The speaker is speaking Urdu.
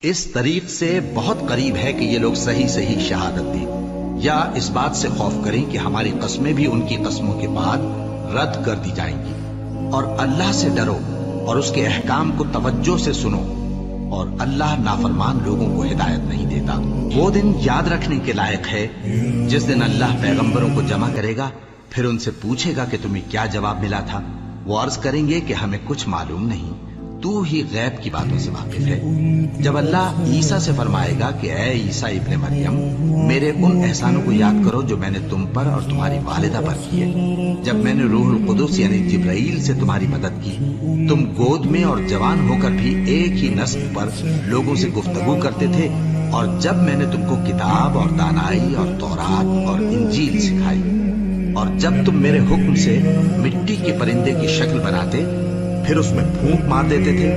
اس طریق سے بہت قریب ہے کہ یہ لوگ صحیح صحیح شہادت دیں، یا اس بات سے خوف کریں کہ ہماری قسمیں بھی ان کی قسموں کے بعد رد کر دی جائیں گی۔ اور اللہ سے ڈرو اور اس کے احکام کو توجہ سے سنو، اور اللہ نافرمان لوگوں کو ہدایت نہیں دیتا۔ وہ دن یاد رکھنے کے لائق ہے جس دن اللہ پیغمبروں کو جمع کرے گا، پھر ان سے پوچھے گا کہ تمہیں کیا جواب ملا تھا۔ وہ عرض کریں گے کہ ہمیں کچھ معلوم نہیں، تو ہی غیب کی باتوں سے واقف ہے۔ جب اللہ عیسیٰ سے فرمائے گا کہ اے عیسیٰ ابن مریم، میرے ان احسانوں کو یاد کرو جو میں نے تم پر اور تمہاری والدہ پر کیے، جب میں نے روح القدس یعنی جبرائیل سے تمہاری مدد کی، تم گود میں اور جوان ہو کر بھی ایک ہی نسب پر لوگوں سے گفتگو کرتے تھے، اور جب میں نے تم کو کتاب اور دانائی اور تورات اور انجیل سکھائی، اور جب تم میرے حکم سے مٹی کے پرندے کی شکل بناتے پھر اس میں پھونک مار دیتے تھے۔